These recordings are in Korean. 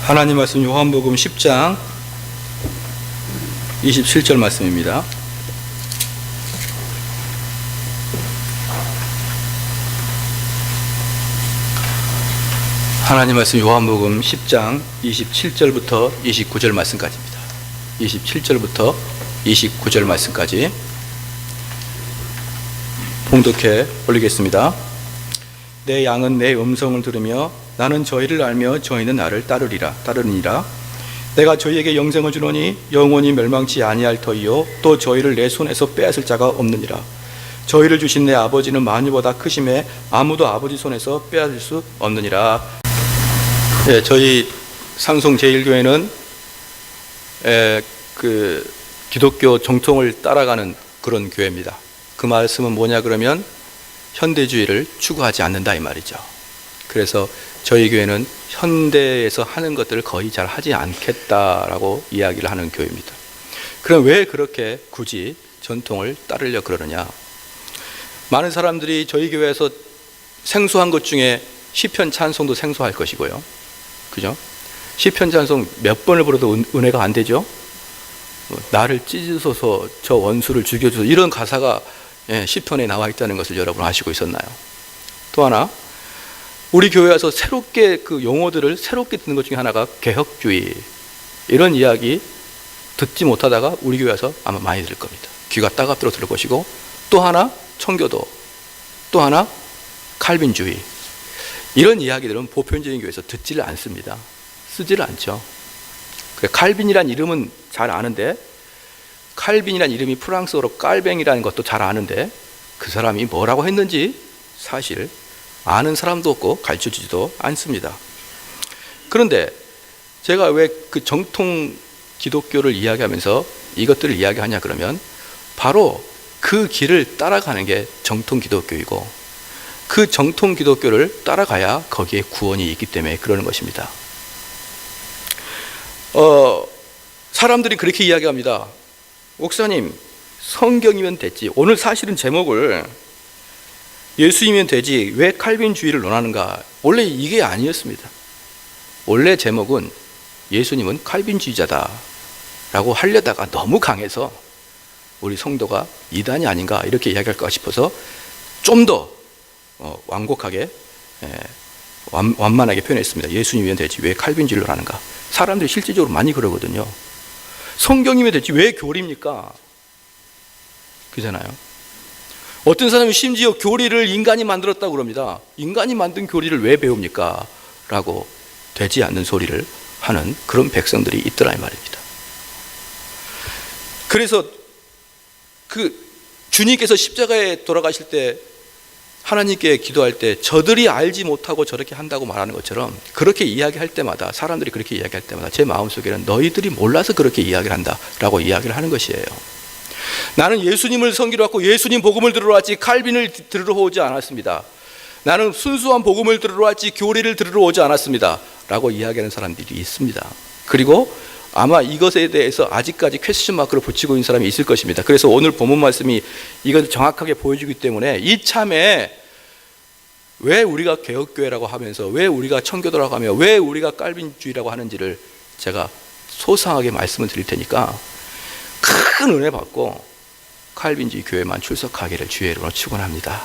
하나님 말씀 요한복음 10장 27절 말씀입니다. 하나님 말씀 요한복음 10장 27절부터 29절 말씀까지입니다. 27절부터 29절 말씀까지 봉독해 올리겠습니다. 내 양은 내 음성을 들으며 나는 저희를 알며 저희는 나를 따르니라. 내가 저희에게 영생을 주노니 영원히 멸망치 아니할 터이요 또 저희를 내 손에서 빼앗을 자가 없느니라. 저희를 주신 내 아버지는 만유보다 크심에 아무도 아버지 손에서 빼앗을 수 없느니라. 저희 상송 제1교회는 기독교 정통을 따라가는 그런 교회입니다. 그 말씀은 뭐냐 그러면 현대주의를 추구하지 않는다 이 말이죠. 그래서 저희 교회는 현대에서 하는 것들을 거의 잘 하지 않겠다라고 이야기를 하는 교회입니다. 그럼 왜 그렇게 굳이 전통을 따르려 그러느냐? 많은 사람들이 저희 교회에서 생소한 것 중에 시편 찬송도 생소할 것이고요. 그죠? 시편 찬송 몇 번을 불러도 은혜가 안 되죠? 나를 찢으소서 저 원수를 죽여주소서 이런 가사가 시편에 나와 있다는 것을 여러분 아시고 있었나요? 또 하나 우리 교회 와서 새롭게 그 용어들을 새롭게 듣는 것 중에 하나가 개혁주의 이런 이야기 듣지 못하다가 우리 교회 와서 아마 많이 들을 겁니다. 귀가 따갑도록 들을 것이고 또 하나 청교도 또 하나 칼빈주의 이런 이야기들은 보편적인 교회에서 듣지를 않습니다. 쓰지를 않죠. 칼빈이란 이름은 잘 아는데 칼빈이란 이름이 프랑스어로 깔뱅이라는 것도 잘 아는데 그 사람이 뭐라고 했는지 사실 아는 사람도 없고 가르쳐주지도 않습니다. 그런데 제가 왜 그 정통 기독교를 이야기하면서 이것들을 이야기하냐 그러면 바로 그 길을 따라가는 게 정통 기독교이고 그 정통 기독교를 따라가야 거기에 구원이 있기 때문에 그러는 것입니다. 사람들이 그렇게 이야기합니다. 목사님 성경이면 됐지. 오늘 사실은 제목을 예수이면 되지 왜 칼빈주의를 논하는가? 원래 이게 아니었습니다. 원래 제목은 예수님은 칼빈주의자다 라고 하려다가 너무 강해서 우리 성도가 이단이 아닌가 이렇게 이야기할까 싶어서 좀 더 완곡하게 완만하게 표현했습니다. 예수님이면 되지 왜 칼빈주의를 하는가? 사람들이 실질적으로 많이 그러거든요. 성경이면 되지 왜 교리입니까? 그잖아요. 어떤 사람이 심지어 교리를 인간이 만들었다고 그럽니다. 인간이 만든 교리를 왜 배웁니까? 라고 되지 않는 소리를 하는 그런 백성들이 있더라 이 말입니다. 그래서 그 주님께서 십자가에 돌아가실 때 하나님께 기도할 때 저들이 알지 못하고 저렇게 한다고 말하는 것처럼 그렇게 이야기할 때마다 사람들이 그렇게 이야기할 때마다 제 마음속에는 너희들이 몰라서 그렇게 이야기를 한다라고 이야기를 하는 것이에요. 나는 예수님을 섬기러 왔고 예수님 복음을 들으러 왔지 칼빈을 들으러 오지 않았습니다. 나는 순수한 복음을 들으러 왔지 교리를 들으러 오지 않았습니다 라고 이야기하는 사람들이 있습니다. 그리고 아마 이것에 대해서 아직까지 퀘스천 마크를 붙이고 있는 사람이 있을 것입니다. 그래서 오늘 본문 말씀이 이것을 정확하게 보여주기 때문에 이참에 왜 우리가 개혁교회라고 하면서 왜 우리가 청교도라고 하며 왜 우리가 칼빈주의라고 하는지를 제가 소상하게 말씀을 드릴 테니까 큰 은혜 받고 칼빈주의 교회만 출석하기를 주의 이름으로 축원합니다.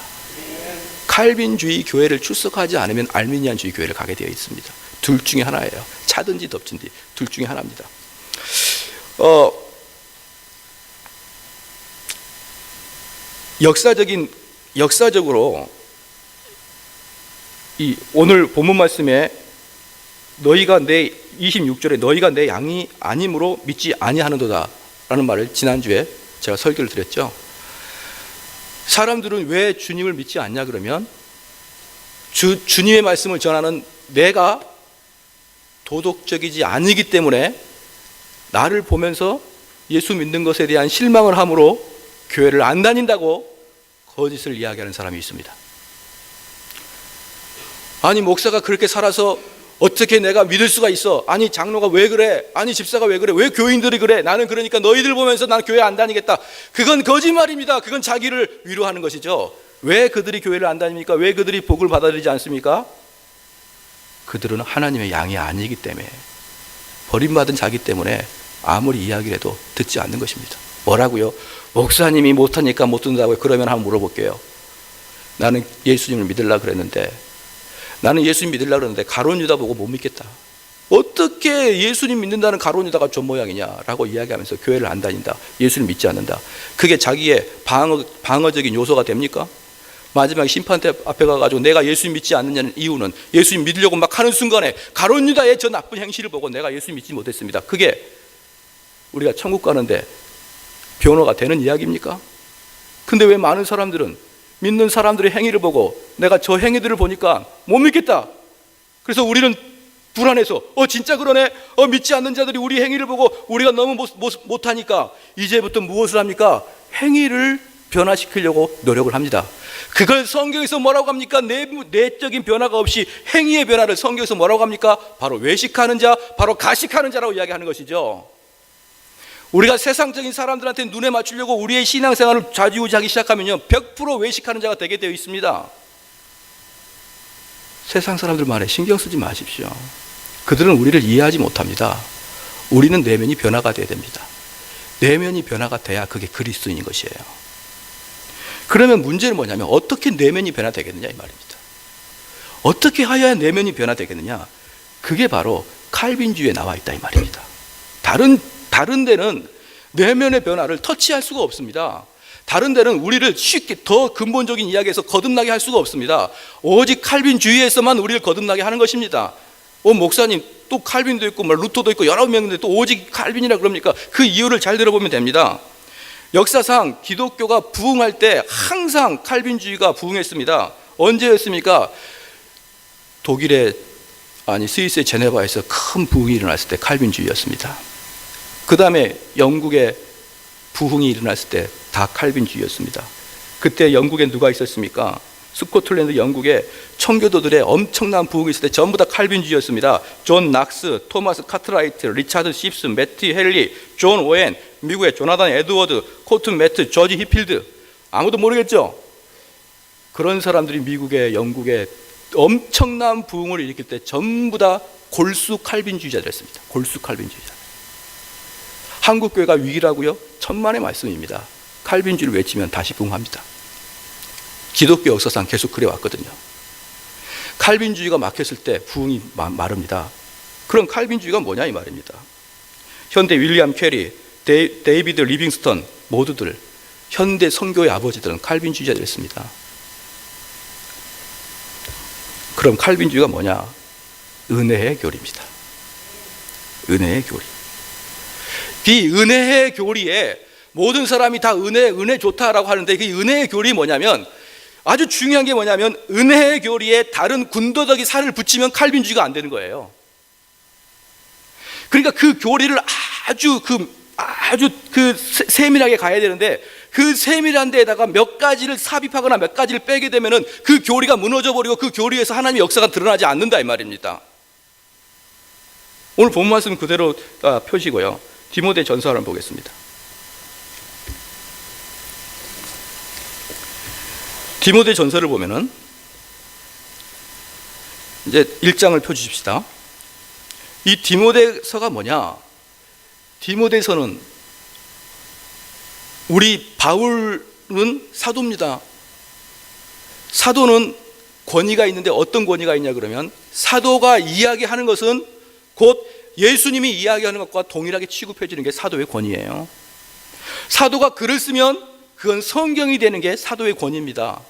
칼빈주의 교회를 출석하지 않으면 알미니안주의 교회를 가게 되어 있습니다. 둘 중에 하나예요. 차든지 덮든지 둘 중에 하나입니다. 역사적으로 이 오늘 본문 말씀에 너희가 내 26절에 너희가 내 양이 아님으로 믿지 아니하는도다 라는 말을 지난주에 제가 설교를 드렸죠. 사람들은 왜 주님을 믿지 않냐 그러면 주님의 말씀을 전하는 내가 도덕적이지 않기 때문에 나를 보면서 예수 믿는 것에 대한 실망을 함으로 교회를 안 다닌다고 거짓을 이야기하는 사람이 있습니다. 아니 목사가 그렇게 살아서 어떻게 내가 믿을 수가 있어? 아니 장로가 왜 그래? 아니 집사가 왜 그래? 왜 교인들이 그래? 나는 그러니까 너희들 보면서 나는 교회 안 다니겠다. 그건 거짓말입니다. 그건 자기를 위로하는 것이죠. 왜 그들이 교회를 안 다닙니까? 왜 그들이 복을 받아들이지 않습니까? 그들은 하나님의 양이 아니기 때문에 버림받은 자기 때문에 아무리 이야기를 해도 듣지 않는 것입니다. 뭐라고요? 목사님이 못하니까 못 듣는다고요? 그러면 한번 물어볼게요. 나는 예수님을 믿으려고 그랬는데 가룟 유다 보고 못 믿겠다. 어떻게 예수님 믿는다는 가룟 유다가 저 모양이냐라고 이야기하면서 교회를 안 다닌다. 예수를 믿지 않는다. 그게 자기의 방어적인 요소가 됩니까? 마지막 심판대 앞에 가가지고 내가 예수님 믿지 않느냐는 이유는 예수님 믿으려고 막 하는 순간에 가룟 유다의 저 나쁜 행실을 보고 내가 예수님 믿지 못했습니다. 그게 우리가 천국 가는데 변호가 되는 이야기입니까? 근데 왜 많은 사람들은 믿는 사람들의 행위를 보고 내가 저 행위들을 보니까 못 믿겠다. 그래서 우리는 불안해서 진짜 그러네. 믿지 않는 자들이 우리 행위를 보고 우리가 너무 못하니까 이제부터 무엇을 합니까? 행위를 변화시키려고 노력을 합니다. 그걸 성경에서 뭐라고 합니까? 내적인 변화가 없이 행위의 변화를 성경에서 뭐라고 합니까? 바로 외식하는 자, 바로 가식하는 자라고 이야기하는 것이죠. 우리가 세상적인 사람들한테 눈에 맞추려고 우리의 신앙생활을 좌지우지하기 시작하면요 100% 외식하는 자가 되게 되어 있습니다. 세상 사람들 말에 신경 쓰지 마십시오. 그들은 우리를 이해하지 못합니다. 우리는 내면이 변화가 돼야 됩니다. 내면이 변화가 돼야 그게 그리스도인인 것이에요. 그러면 문제는 뭐냐면 어떻게 내면이 변화되겠느냐 이 말입니다. 어떻게 하여야 내면이 변화되겠느냐? 그게 바로 칼빈주의에 나와 있다 이 말입니다. 다른 데는 내면의 변화를 터치할 수가 없습니다. 다른 데는 우리를 쉽게 더 근본적인 이야기에서 거듭나게 할 수가 없습니다. 오직 칼빈주의에서만 우리를 거듭나게 하는 것입니다. 목사님 또 칼빈도 있고 루터도 있고 여러 명인데 또 오직 칼빈이라 그럽니까? 그 이유를 잘 들어보면 됩니다. 역사상 기독교가 부흥할 때 항상 칼빈주의가 부흥했습니다. 언제였습니까? 스위스의 제네바에서 큰 부흥이 일어났을 때 칼빈주의였습니다. 그 다음에 영국의 부흥이 일어났을 때 다 칼빈주의였습니다. 그때 영국에 누가 있었습니까? 스코틀랜드 영국에 청교도들의 엄청난 부흥이 있을 때 전부 다 칼빈주의였습니다. 존 낙스, 토마스 카트라이트, 리차드 십스, 매트 헨리, 존 오웬, 미국의 조나단 에드워드, 코튼 매트, 조지 히필드. 아무도 모르겠죠? 그런 사람들이 미국의 영국에 엄청난 부흥을 일으킬 때 전부 다 골수 칼빈주의자들이었습니다. 골수 칼빈주의자. 한국교회가 위기라고요? 천만의 말씀입니다. 칼빈주의를 외치면 다시 부흥합니다. 기독교 역사상 계속 그래 왔거든요. 칼빈주의가 막혔을 때 부흥이 마릅니다. 그럼 칼빈주의가 뭐냐 이 말입니다. 현대 윌리엄 캐리, 데이비드 리빙스턴 모두들 현대 선교의 아버지들은 칼빈주의자들이었습니다. 그럼 칼빈주의가 뭐냐? 은혜의 교리입니다. 은혜의 교리. 이 은혜의 교리에 모든 사람이 다 은혜 좋다라고 하는데 그 은혜의 교리 뭐냐면 아주 중요한 게 뭐냐면 은혜의 교리에 다른 군더더기 살을 붙이면 칼빈주의가 안 되는 거예요. 그러니까 그 교리를 아주 세밀하게 가야 되는데 그 세밀한 데에다가 몇 가지를 삽입하거나 몇 가지를 빼게 되면은 그 교리가 무너져 버리고 그 교리에서 하나님의 역사가 드러나지 않는다 이 말입니다. 오늘 본 말씀 그대로 펴시고요. 디모데 전서를 한번 보겠습니다. 디모데 전서를 보면은 이제 1장을 펴주십시다. 이 디모데서가 뭐냐? 디모데서는 우리 바울은 사도입니다. 사도는 권위가 있는데 어떤 권위가 있냐 그러면 사도가 이야기하는 것은 곧 예수님이 이야기하는 것과 동일하게 취급해지는 게 사도의 권위예요. 사도가 글을 쓰면 그건 성경이 되는 게 사도의 권위입니다.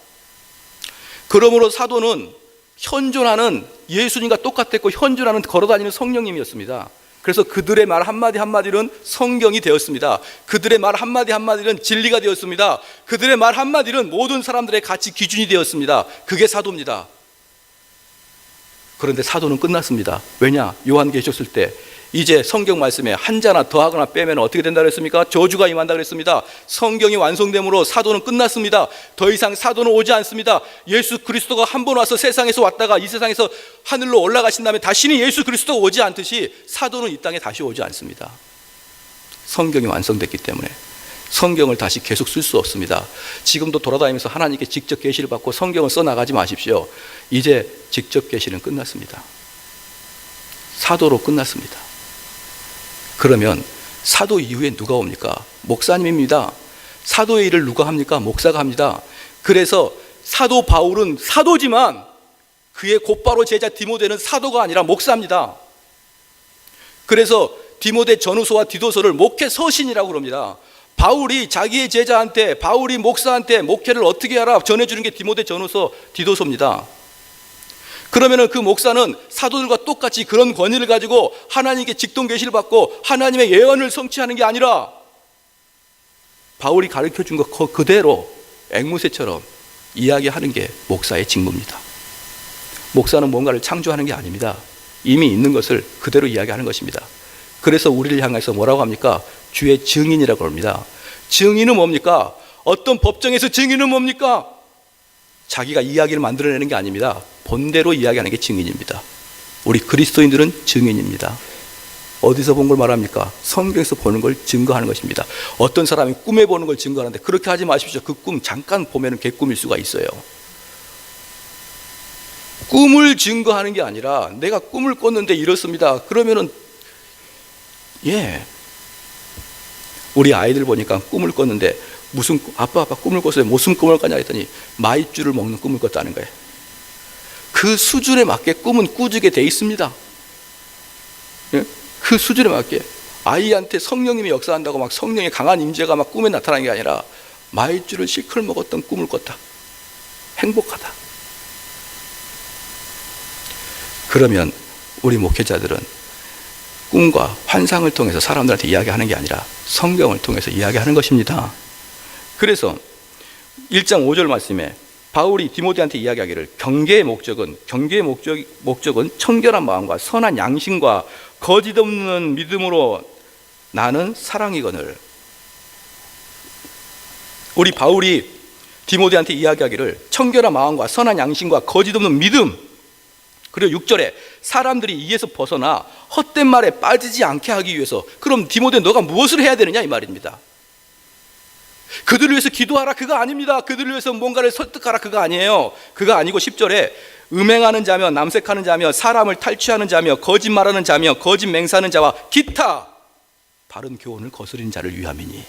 그러므로 사도는 현존하는 예수님과 똑같았고 현존하는 걸어다니는 성령님이었습니다. 그래서 그들의 말 한마디 한마디는 성경이 되었습니다. 그들의 말 한마디 한마디는 진리가 되었습니다. 그들의 말 한마디는 모든 사람들의 가치 기준이 되었습니다. 그게 사도입니다. 그런데 사도는 끝났습니다. 왜냐? 요한계시록 쓸 때 이제 성경 말씀에 한자나 더하거나 빼면 어떻게 된다 그랬습니까? 저주가 임한다 그랬습니다. 성경이 완성됨으로 사도는 끝났습니다. 더 이상 사도는 오지 않습니다. 예수 그리스도가 한 번 와서 세상에서 왔다가 이 세상에서 하늘로 올라가신 다음에 다시는 예수 그리스도가 오지 않듯이 사도는 이 땅에 다시 오지 않습니다. 성경이 완성됐기 때문에 성경을 다시 계속 쓸 수 없습니다. 지금도 돌아다니면서 하나님께 직접 계시를 받고 성경을 써나가지 마십시오. 이제 직접 계시는 끝났습니다. 사도로 끝났습니다. 그러면 사도 이후에 누가 옵니까? 목사님입니다. 사도의 일을 누가 합니까? 목사가 합니다. 그래서 사도 바울은 사도지만 그의 곧바로 제자 디모데는 사도가 아니라 목사입니다. 그래서 디모데 전후서와 디도서를 목회 서신이라고 그럽니다. 바울이 자기의 제자한테, 바울이 목사한테 목회를 어떻게 하라 전해주는 게 디모데 전후서 디도서입니다. 그러면은 그 목사는 사도들과 똑같이 그런 권위를 가지고 하나님께 직동 계시를 받고 하나님의 예언을 성취하는 게 아니라 바울이 가르쳐 준 것 그대로 앵무새처럼 이야기하는 게 목사의 직무입니다. 목사는 뭔가를 창조하는 게 아닙니다. 이미 있는 것을 그대로 이야기하는 것입니다. 그래서 우리를 향해서 뭐라고 합니까? 주의 증인이라고 합니다. 증인은 뭡니까? 어떤 법정에서 증인은 뭡니까? 자기가 이야기를 만들어내는 게 아닙니다. 본대로 이야기하는 게 증인입니다. 우리 그리스도인들은 증인입니다. 어디서 본 걸 말합니까? 성경에서 보는 걸 증거하는 것입니다. 어떤 사람이 꿈에 보는 걸 증거하는데 그렇게 하지 마십시오. 그 꿈 잠깐 보면 개꿈일 수가 있어요. 꿈을 증거하는 게 아니라 내가 꿈을 꿨는데 이렇습니다. 그러면은 우리 아이들 보니까 꿈을 꿨는데 무슨 아빠 꿈을 꿨어요. 무슨 꿈을 꿨냐 했더니 마이쮸를 먹는 꿈을 꿨다는 거예요. 그 수준에 맞게 꿈은 꾸지게 돼 있습니다. 그 수준에 맞게 아이한테 성령님이 역사한다고 막 성령의 강한 임재가 막 꿈에 나타나는 게 아니라 마이쮸를 실컷 먹었던 꿈을 꿨다. 행복하다. 그러면 우리 목회자들은 꿈과 환상을 통해서 사람들한테 이야기하는 게 아니라 성경을 통해서 이야기하는 것입니다. 그래서 1장 5절 말씀에 바울이 디모데한테 이야기하기를 경계의 목적은 청결한 마음과 선한 양심과 거짓 없는 믿음으로 나는 사랑이거늘. 우리 바울이 디모데한테 이야기하기를 청결한 마음과 선한 양심과 거짓 없는 믿음, 그리고 6절에 사람들이 이에서 벗어나 헛된 말에 빠지지 않게 하기 위해서, 그럼 디모데 너가 무엇을 해야 되느냐 이 말입니다. 그들을 위해서 기도하라 그가 아닙니다. 그들을 위해서 뭔가를 설득하라 그가 아니에요. 그가 아니고 10절에 음행하는 자며 남색하는 자며 사람을 탈취하는 자며 거짓말하는 자며 거짓 맹세하는 자와 기타 바른 교훈을 거스리는 자를 위함이니.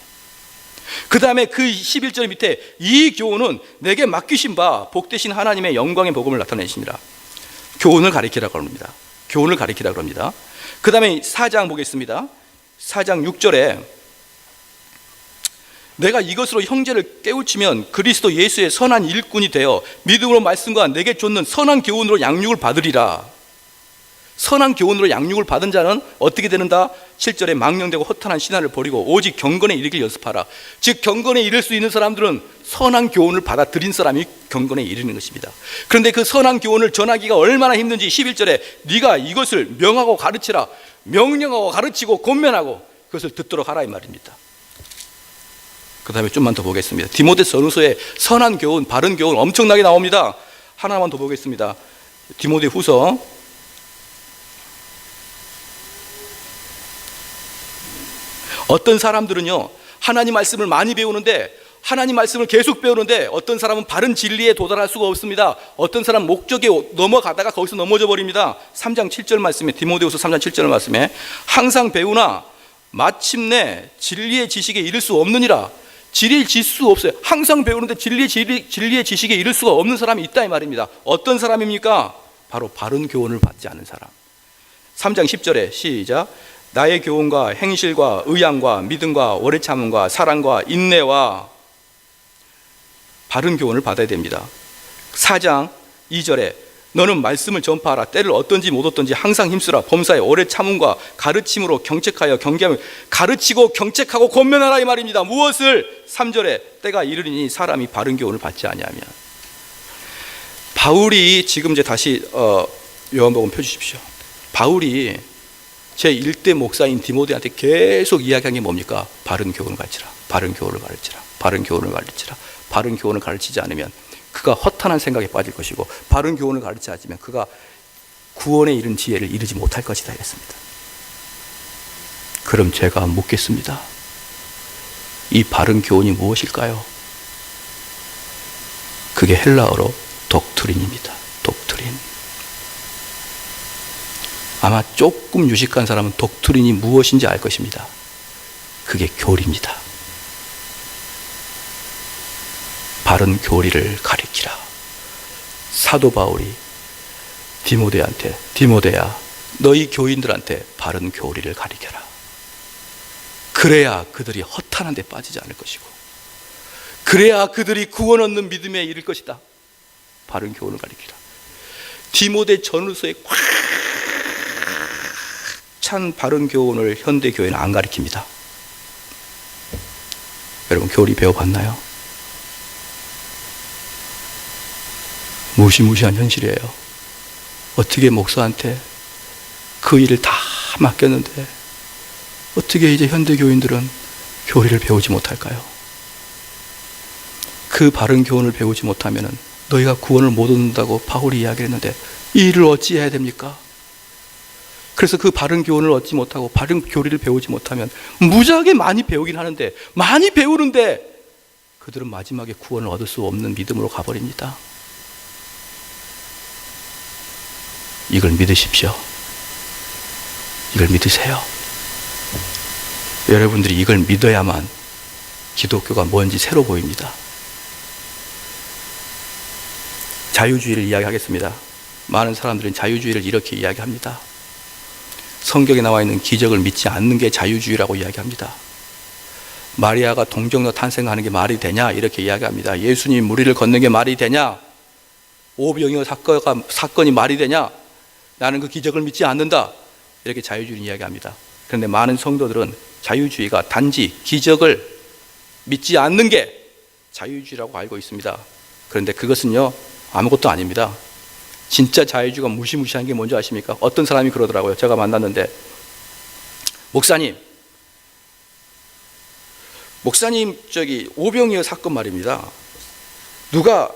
그 다음에 그 11절 밑에 이 교훈은 내게 맡기신 바 복되신 하나님의 영광의 복음을 나타내십니다. 교훈을 가리키라고 합니다. 교훈을 가리키라고 합니다. 그 다음에 4장 보겠습니다. 4장 6절에 내가 이것으로 형제를 깨우치면 그리스도 예수의 선한 일꾼이 되어 믿음으로 말씀과 내게 줬는 선한 교훈으로 양육을 받으리라. 선한 교훈으로 양육을 받은 자는 어떻게 되는다? 7절에 망령되고 허탄한 신화를 버리고 오직 경건에 이르길 연습하라. 즉 경건에 이를 수 있는 사람들은 선한 교훈을 받아들인 사람이 경건에 이르는 것입니다. 그런데 그 선한 교훈을 전하기가 얼마나 힘든지 11절에 네가 이것을 명하고 가르치라. 명령하고 가르치고 권면하고 그것을 듣도록 하라 이 말입니다. 그 다음에 좀만 더 보겠습니다. 디모데 전후서에 선한 교훈, 바른 교훈 엄청나게 나옵니다. 하나만 더 보겠습니다. 디모데 후서 '어떤 사람들은요 하나님 말씀을 많이 배우는데 하나님 말씀을 계속 배우는데 어떤 사람은 바른 진리에 도달할 수가 없습니다. 어떤 사람은 목적에 넘어가다가 거기서 넘어져 버립니다. 3장 7절 말씀에 디모데후서 3장 7절 말씀에 항상 배우나 마침내 진리의 지식에 이를 수 없느니라. 진리의 지수 없어요. 항상 배우는데 진리의 지식에 이를 수가 없는 사람이 있다 이 말입니다. 어떤 사람입니까? 바로 바른 교훈을 받지 않은 사람. 3장 10절에 시작. 나의 교훈과 행실과 의향과 믿음과 오래 참음과 사랑과 인내와 바른 교훈을 받아야 됩니다. 4장 2절에 너는 말씀을 전파하라. 때를 어떤지 못 어떤지 항상 힘쓰라. 범사에 오래 참음과 가르침으로 경책하여 경계하며 가르치고 경책하고 권면하라 이 말입니다. 무엇을? 3절에 때가 이르리니 사람이 바른 교훈을 받지 아니하면. 바울이 지금 이제 다시 요한복음 펴주십시오. 바울이 제 1대 목사인 디모데한테 계속 이야기한 게 뭡니까? 바른 교훈을 가르치라. 바른 교훈을 가르치라. 바른 교훈을 가르치라. 바른 교훈을 가르치지 않으면 그가 허탄한 생각에 빠질 것이고 바른 교훈을 가르치지 않으면 그가 구원에 이른 지혜를 이루지 못할 것이다 했습니다. 그럼 제가 묻겠습니다. 이 바른 교훈이 무엇일까요? 그게 헬라어로 독트린입니다. 독트린. 아마 조금 유식한 사람은 독트린이 무엇인지 알 것입니다. 그게 교리입니다. 바른 교리를 가리키라. 사도 바울이 디모데한테, 디모데야, 너희 교인들한테 바른 교리를 가리켜라. 그래야 그들이 허탄한 데 빠지지 않을 것이고, 그래야 그들이 구원 얻는 믿음에 이를 것이다. 바른 교훈을 가리키라. 디모데 전후서에 꽉 찬 바른 교훈을 현대 교회는 안 가리킵니다. 여러분, 교리 배워봤나요? 무시무시한 현실이에요. 어떻게 목사한테 그 일을 다 맡겼는데 어떻게 이제 현대 교인들은 교리를 배우지 못할까요? 그 바른 교훈을 배우지 못하면 너희가 구원을 못 얻는다고 바울이 이야기했는데 이 일을 어찌해야 됩니까? 그래서 그 바른 교훈을 얻지 못하고 바른 교리를 배우지 못하면 무지하게 많이 배우긴 하는데, 많이 배우는데 그들은 마지막에 구원을 얻을 수 없는 믿음으로 가버립니다. 이걸 믿으십시오. 이걸 믿으세요. 여러분들이 이걸 믿어야만 기독교가 뭔지 새로 보입니다. 자유주의를 이야기하겠습니다. 많은 사람들은 자유주의를 이렇게 이야기합니다. 성경에 나와 있는 기적을 믿지 않는 게 자유주의라고 이야기합니다. 마리아가 동정녀 탄생하는 게 말이 되냐 이렇게 이야기합니다. 예수님이 무리를 걷는 게 말이 되냐, 오병이어 사건이 말이 되냐, 나는 그 기적을 믿지 않는다, 이렇게 자유주의를 이야기합니다. 그런데 많은 성도들은 자유주의가 단지 기적을 믿지 않는 게 자유주의라고 알고 있습니다. 그런데 그것은요, 아무것도 아닙니다. 진짜 자유주의가 무시무시한 게 뭔지 아십니까? 어떤 사람이 그러더라고요. 제가 만났는데, 목사님 오병이어 사건 말입니다. 누가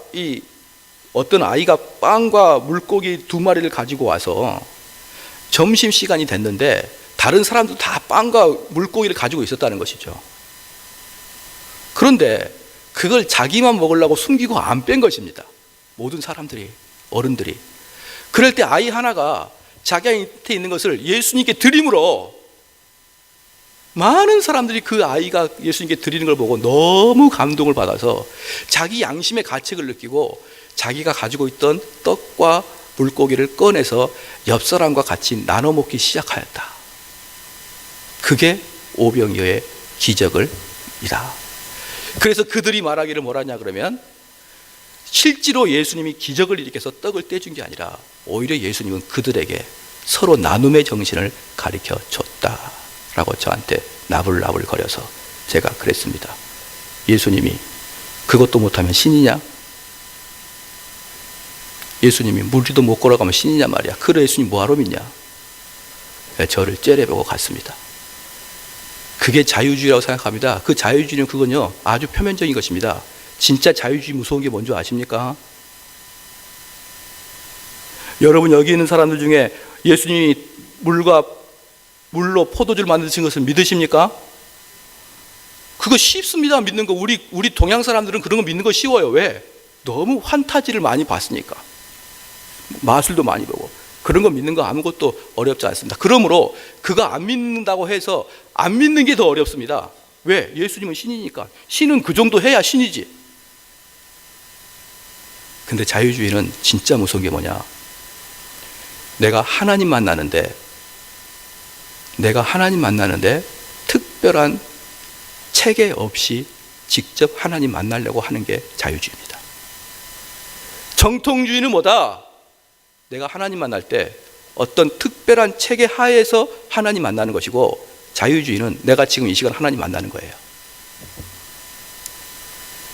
어떤 아이가 빵과 물고기 2마리를 가지고 와서 점심시간이 됐는데 다른 사람도 다 빵과 물고기를 가지고 있었다는 것이죠. 그런데 그걸 자기만 먹으려고 숨기고 안 뺀 것입니다. 모든 사람들이, 어른들이. 그럴 때 아이 하나가 자기한테 있는 것을 예수님께 드림으로, 많은 사람들이 그 아이가 예수님께 드리는 걸 보고 너무 감동을 받아서 자기 양심의 가책을 느끼고 자기가 가지고 있던 떡과 물고기를 꺼내서 옆 사람과 같이 나눠 먹기 시작하였다. 그게 오병이어의 기적을이다. 그래서 그들이 말하기를 뭐라냐 그러면, 실제로 예수님이 기적을 일으켜서 떡을 떼준 게 아니라 오히려 예수님은 그들에게 서로 나눔의 정신을 가르쳐 줬다라고 저한테 나불나불 거려서 제가 그랬습니다. 예수님이 그것도 못하면 신이냐? 예수님이 무리도 못 걸어가면 신이냐 말이야. 그래 예수님 뭐하러 믿냐? 저를 째려보고 갔습니다. 그게 자유주의라고 생각합니다. 그 자유주의는 그건요, 아주 표면적인 것입니다. 진짜 자유주의 무서운 게 뭔지 아십니까? 여러분, 여기 있는 사람들 중에 예수님이 물로 포도주를 만드신 것을 믿으십니까? 그거 쉽습니다. 믿는 거. 우리 동양 사람들은 그런 거 믿는 거 쉬워요. 왜? 너무 환타지를 많이 봤으니까. 마술도 많이 보고. 그런 거 믿는 거 아무것도 어렵지 않습니다. 그러므로 그거 안 믿는다고 해서 안 믿는 게 더 어렵습니다. 왜? 예수님은 신이니까. 신은 그 정도 해야 신이지. 근데 자유주의는 진짜 무서운 게 뭐냐? 내가 하나님 만나는데 특별한 체계 없이 직접 하나님 만나려고 하는 게 자유주의입니다. 정통주의는 뭐다? 내가 하나님 만날 때 어떤 특별한 체계 하에서 하나님 만나는 것이고, 자유주의는 내가 지금 이 시간 하나님 만나는 거예요.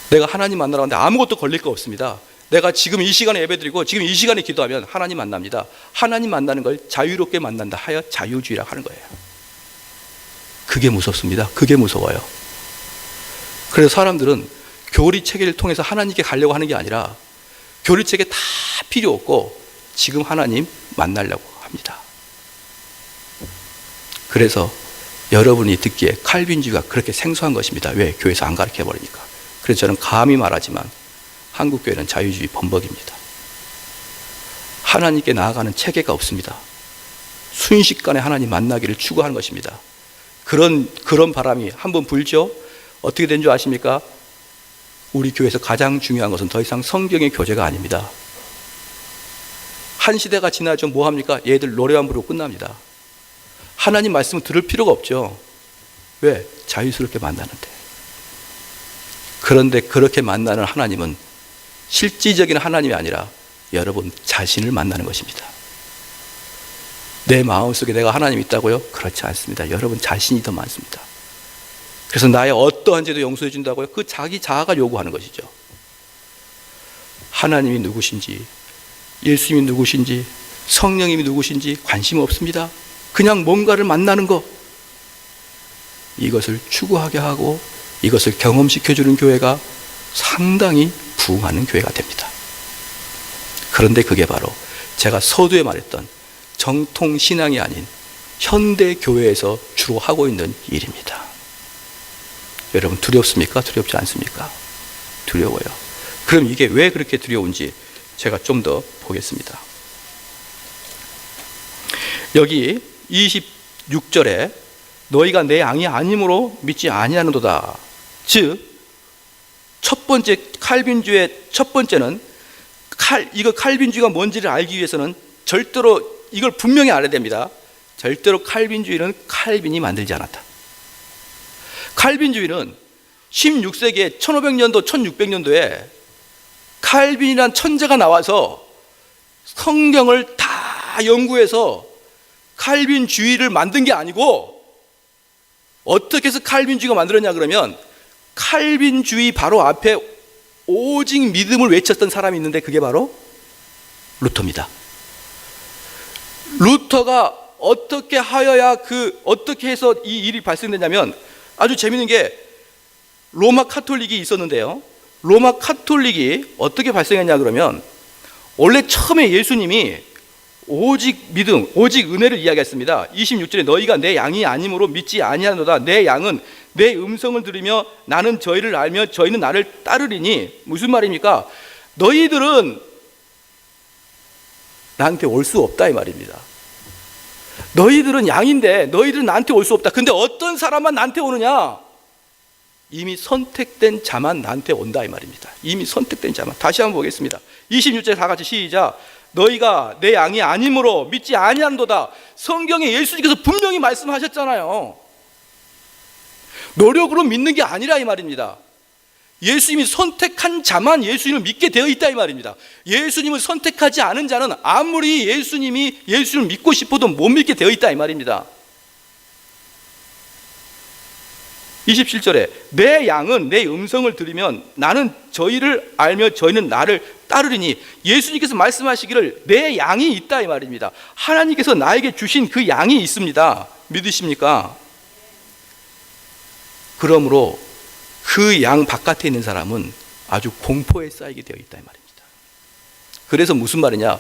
내가 하나님 만나러 가는데 아무것도 걸릴 거 없습니다. 내가 지금 이 시간에 예배드리고 지금 이 시간에 기도하면 하나님 만납니다. 하나님 만나는 걸 자유롭게 만난다 하여 자유주의라고 하는 거예요. 그게 무섭습니다. 그게 무서워요. 그래서 사람들은 교리 체계를 통해서 하나님께 가려고 하는 게 아니라 교리 체계 다 필요 없고 지금 하나님 만나려고 합니다. 그래서 여러분이 듣기에 칼빈주의가 그렇게 생소한 것입니다. 왜? 교회에서 안 가르쳐 버리니까. 그래서 저는 감히 말하지만 한국교회는 자유주의 범벅입니다. 하나님께 나아가는 체계가 없습니다. 순식간에 하나님 만나기를 추구하는 것입니다. 그런 바람이 한번 불죠. 어떻게 된 줄 아십니까? 우리 교회에서 가장 중요한 것은 더 이상 성경의 교재가 아닙니다. 한 시대가 지나죠. 뭐 합니까? 얘들 노래만 부르고 끝납니다. 하나님 말씀을 들을 필요가 없죠. 왜? 자유스럽게 만나는데. 그런데 그렇게 만나는 하나님은 실질적인 하나님이 아니라 여러분 자신을 만나는 것입니다. 내 마음속에 내가 하나님이 있다고요? 그렇지 않습니다. 여러분 자신이 더 많습니다. 그래서 나의 어떠한 죄도 용서해 준다고요? 그 자기 자아가 요구하는 것이죠. 하나님이 누구신지, 예수님이 누구신지, 성령님이 누구신지 관심 없습니다. 그냥 뭔가를 만나는 것, 이것을 추구하게 하고 이것을 경험시켜주는 교회가 상당히 부흥하는 교회가 됩니다. 그런데 그게 바로 제가 서두에 말했던 정통신앙이 아닌 현대교회에서 주로 하고 있는 일입니다. 여러분 두렵습니까? 두렵지 않습니까? 두려워요. 그럼 이게 왜 그렇게 두려운지 제가 좀 더 보겠습니다. 여기 26절에 너희가 내 양이 아님으로 믿지 아니하는도다. 즉 첫 번째 칼빈주의 첫 번째는 이거 칼빈주의가 뭔지를 알기 위해서는 절대로 이걸 분명히 알아야 됩니다. 절대로 칼빈주의는 칼빈이 만들지 않았다. 칼빈주의는 16세기에 1500년도 1600년도에 칼빈이란 천재가 나와서 성경을 다 연구해서 칼빈주의를 만든 게 아니고, 어떻게 해서 칼빈주의가 만들었냐 그러면 칼빈주의 바로 앞에 오직 믿음을 외쳤던 사람이 있는데 그게 바로 루터입니다. 루터가 어떻게 하여야 어떻게 해서 이 일이 발생되냐면, 아주 재밌는 게 로마 카톨릭이 있었는데요. 로마 카톨릭이 어떻게 발생했냐 그러면, 원래 처음에 예수님이 오직 믿음, 오직 은혜를 이야기했습니다. 26절에 너희가 내 양이 아님으로 믿지 아니하노다. 내 양은 내 음성을 들으며 나는 저희를 알며 저희는 나를 따르리니. 무슨 말입니까? 너희들은 나한테 올 수 없다 이 말입니다. 너희들은 양인데 너희들은 나한테 올 수 없다. 근데 어떤 사람만 나한테 오느냐? 이미 선택된 자만 나한테 온다 이 말입니다. 이미 선택된 자만. 다시 한번 보겠습니다. 26절 다 같이 시작. 너희가 내 양이 아님으로 믿지 아니한도다. 성경에 예수님께서 분명히 말씀하셨잖아요. 노력으로 믿는 게 아니라 이 말입니다. 예수님이 선택한 자만 예수님을 믿게 되어 있다 이 말입니다. 예수님을 선택하지 않은 자는 아무리 예수님을 믿고 싶어도 못 믿게 되어 있다 이 말입니다. 27절에 내 양은 내 음성을 들으면 나는 저희를 알며 저희는 나를 따르리니. 예수님께서 말씀하시기를 내 양이 있다 이 말입니다. 하나님께서 나에게 주신 그 양이 있습니다. 믿으십니까? 그러므로 그 양 바깥에 있는 사람은 아주 공포에 쌓이게 되어 있다 이 말입니다. 그래서 무슨 말이냐,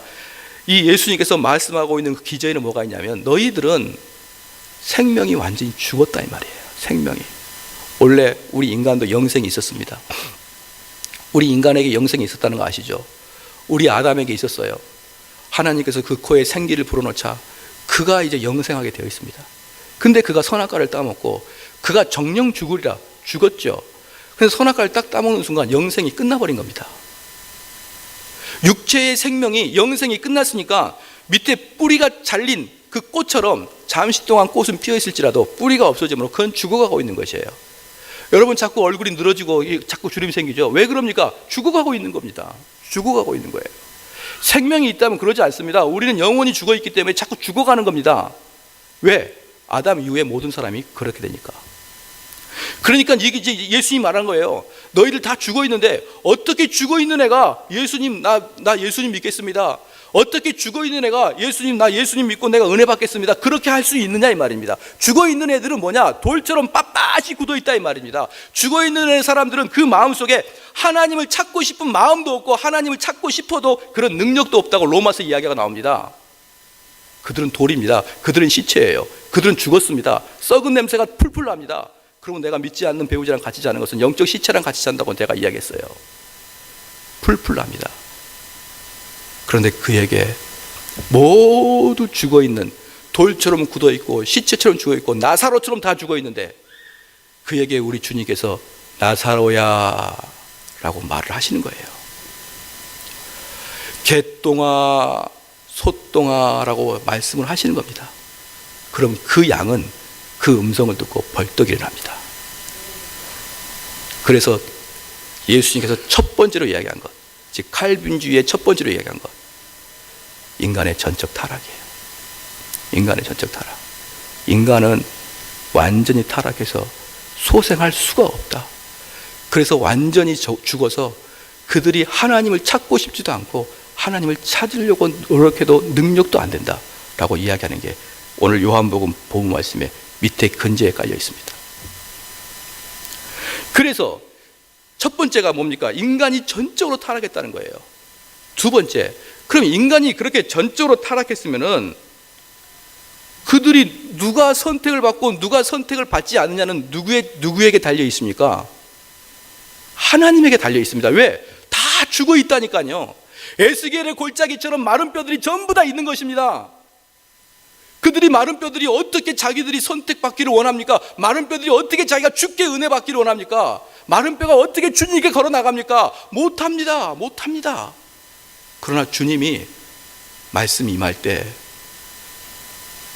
이 예수님께서 말씀하고 있는 그 기저에는 뭐가 있냐면, 너희들은 생명이 완전히 죽었다 이 말이에요. 생명이. 원래 우리 인간도 영생이 있었습니다. 우리 인간에게 영생이 있었다는 거 아시죠? 우리 아담에게 있었어요. 하나님께서 그 코에 생기를 불어넣자 그가 이제 영생하게 되어 있습니다. 근데 그가 선악과를 따먹고 그가 정령 죽으리라 죽었죠. 그래서 선악과를 딱 따먹는 순간 영생이 끝나버린 겁니다. 육체의 생명이, 영생이 끝났으니까 밑에 뿌리가 잘린 그 꽃처럼 잠시 동안 꽃은 피어 있을지라도 뿌리가 없어지므로 그건 죽어가고 있는 것이에요. 여러분 자꾸 얼굴이 늘어지고 자꾸 주름이 생기죠. 왜 그럽니까? 죽어가고 있는 겁니다. 죽어가고 있는 거예요. 생명이 있다면 그러지 않습니다. 우리는 영원히 죽어있기 때문에 자꾸 죽어가는 겁니다. 왜? 아담 이후에 모든 사람이 그렇게 되니까. 그러니까 이게 이제 예수님이 말한 거예요. 너희들 다 죽어있는데 어떻게 죽어있는 애가 예수님 나 예수님 믿겠습니다. 어떻게 죽어있는 애가 예수님 나 예수님 믿고 내가 은혜 받겠습니다. 그렇게 할 수 있느냐 이 말입니다. 죽어있는 애들은 뭐냐? 돌처럼 빳빳이 굳어있다 이 말입니다. 죽어있는 사람들은 그 마음속에 하나님을 찾고 싶은 마음도 없고 하나님을 찾고 싶어도 그런 능력도 없다고 로마서 이야기가 나옵니다. 그들은 돌입니다. 그들은 시체예요. 그들은 죽었습니다. 썩은 냄새가 풀풀 납니다. 그러면 내가 믿지 않는 배우자랑 같이 자는 것은 영적 시체랑 같이 잔다고 내가 이야기했어요. 풀풀 납니다. 그런데 그에게 모두 죽어있는 돌처럼 굳어 있고 시체처럼 죽어 있고 나사로처럼 다 죽어 있는데 그에게 우리 주님께서 나사로야 라고 말을 하시는 거예요. 개똥아 소똥아라고 말씀을 하시는 겁니다. 그럼 그 양은 그 음성을 듣고 벌떡 일어납니다. 그래서 예수님께서 첫 번째로 이야기한 것, 즉 칼빈주의의 첫 번째로 이야기한 것, 인간의 전적 타락이에요. 인간의 전적 타락. 인간은 완전히 타락해서 소생할 수가 없다. 그래서 완전히 죽어서 그들이 하나님을 찾고 싶지도 않고 하나님을 찾으려고 노력해도 능력도 안 된다라고 이야기하는 게 오늘 요한복음 본문 말씀에 밑에 근저에 깔려 있습니다. 그래서 첫 번째가 뭡니까? 인간이 전적으로 타락했다는 거예요. 두 번째, 그럼 인간이 그렇게 전적으로 타락했으면은 그들이 누가 선택을 받고 누가 선택을 받지 않느냐는 누구에게 달려 있습니까? 하나님에게 달려 있습니다. 왜? 다 죽어 있다니까요. 에스겔의 골짜기처럼 마른 뼈들이 전부 다 있는 것입니다. 그들이 마른 뼈들이 어떻게 자기들이 선택받기를 원합니까? 마른 뼈들이 어떻게 자기가 주께 은혜 받기를 원합니까? 마른 뼈가 어떻게 주님께 걸어 나갑니까? 못합니다. 못합니다. 그러나 주님이 말씀이 임할 때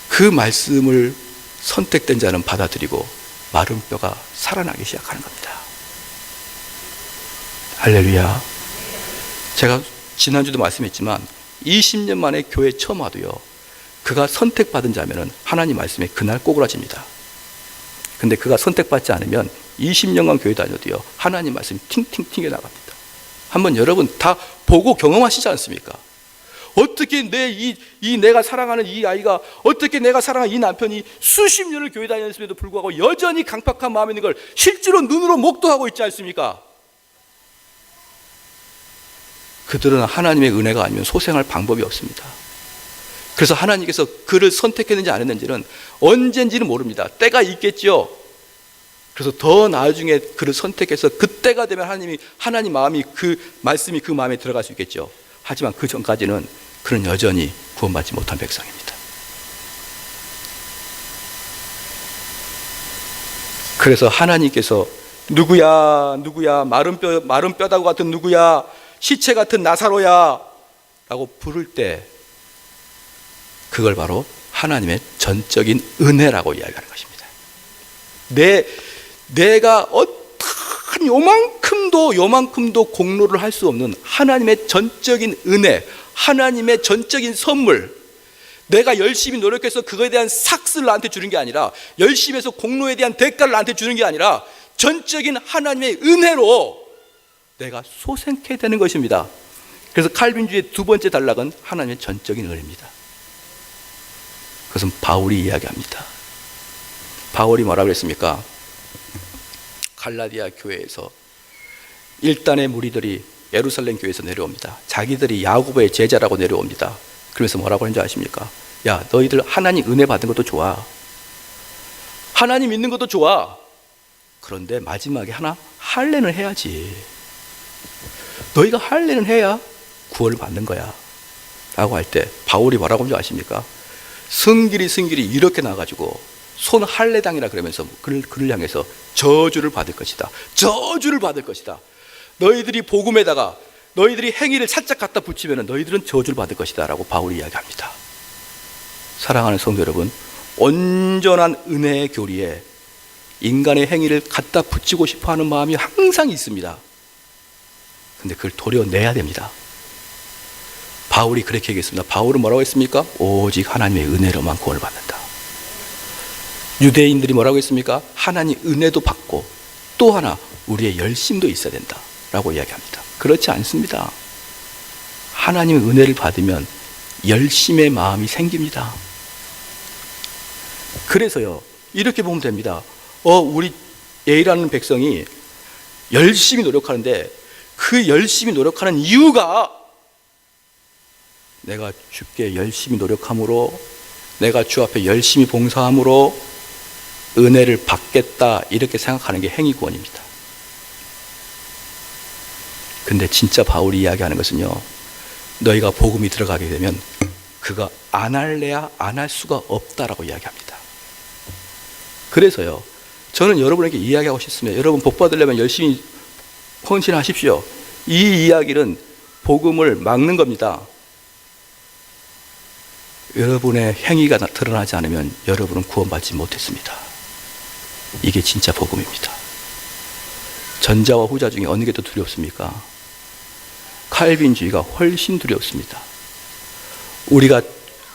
그 말씀을 선택된 자는 받아들이고 마른 뼈가 살아나기 시작하는 겁니다. 할렐루야. 제가 지난주도 말씀했지만 20년 만에 교회 처음 와도요, 그가 선택받은 자면은 하나님 말씀에 그날 꼬그라집니다. 근데 그가 선택받지 않으면 20년간 교회 다녀도요, 하나님 말씀이 팅팅 튕겨 나갑니다. 한번 여러분 다 보고 경험하시지 않습니까? 어떻게 내가 사랑하는 이 아이가, 어떻게 내가 사랑하는 이 남편이 수십 년을 교회 다녔음에도 불구하고 여전히 강팍한 마음이 있는 걸 실제로 눈으로 목도하고 있지 않습니까? 그들은 하나님의 은혜가 아니면 소생할 방법이 없습니다. 그래서 하나님께서 그를 선택했는지 안 했는지는 언젠지는 모릅니다. 때가 있겠죠. 그래서 더 나중에 그를 선택해서 그때가 되면 하나님 마음이 그 말씀이 그 마음에 들어갈 수 있겠죠. 하지만 그 전까지는 그는 여전히 구원받지 못한 백성입니다. 그래서 하나님께서 누구야 마른 뼈다구 같은 누구야, 시체 같은 나사로야 라고 부를 때 그걸 바로 하나님의 전적인 은혜라고 이야기하는 것입니다. 내가 어떤 요만큼도 공로를 할 수 없는 하나님의 전적인 은혜, 하나님의 전적인 선물, 내가 열심히 노력해서 그거에 대한 삭스를 나한테 주는 게 아니라, 열심히 해서 공로에 대한 대가를 나한테 주는 게 아니라 전적인 하나님의 은혜로 내가 소생케 되는 것입니다. 그래서 칼빈주의의 두 번째 단락은 하나님의 전적인 은혜입니다. 그것은 바울이 이야기합니다. 바울이 뭐라고 했습니까? 갈라디아 교회에서 일단의 무리들이 예루살렘 교회에서 내려옵니다. 자기들이 야고보의 제자라고 내려옵니다. 그러면서 뭐라고 하는지 아십니까? 야, 너희들 하나님 은혜 받은 것도 좋아, 하나님 믿는 것도 좋아, 그런데 마지막에 하나 할례는 해야지. 너희가 할례는 해야 구원을 받는 거야 라고 할 때 바울이 뭐라고 하는지 아십니까? 승길이 이렇게 나가지고 손 할례당이라 그러면서 그를 향해서 저주를 받을 것이다, 저주를 받을 것이다. 너희들이 복음에다가 너희들이 행위를 살짝 갖다 붙이면 너희들은 저주를 받을 것이다 라고 바울이 이야기합니다. 사랑하는 성도 여러분, 온전한 은혜의 교리에 인간의 행위를 갖다 붙이고 싶어하는 마음이 항상 있습니다. 근데 그걸 도려내야 됩니다. 바울이 그렇게 얘기했습니다. 바울은 뭐라고 했습니까? 오직 하나님의 은혜로만 구원을 받는다. 유대인들이 뭐라고 했습니까? 하나님 은혜도 받고 또 하나 우리의 열심도 있어야 된다 라고 이야기합니다. 그렇지 않습니다. 하나님의 은혜를 받으면 열심의 마음이 생깁니다. 그래서요, 이렇게 보면 됩니다. 우리 A라는 백성이 열심히 노력하는데 그 열심히 노력하는 이유가 내가 주께 열심히 노력함으로, 내가 주 앞에 열심히 봉사함으로 은혜를 받겠다, 이렇게 생각하는 게 행위구원입니다. 근데 진짜 바울이 이야기하는 것은요, 너희가 복음이 들어가게 되면 그가 안 할래야 안 할 수가 없다라고 이야기합니다. 그래서요, 저는 여러분에게 이야기하고 싶습니다. 여러분 복 받으려면 열심히 헌신하십시오. 이 이야기는 복음을 막는 겁니다. 여러분의 행위가 드러나지 않으면 여러분은 구원받지 못했습니다. 이게 진짜 복음입니다. 전자와 후자 중에 어느 게 더 두렵습니까? 칼빈주의가 훨씬 두렵습니다. 우리가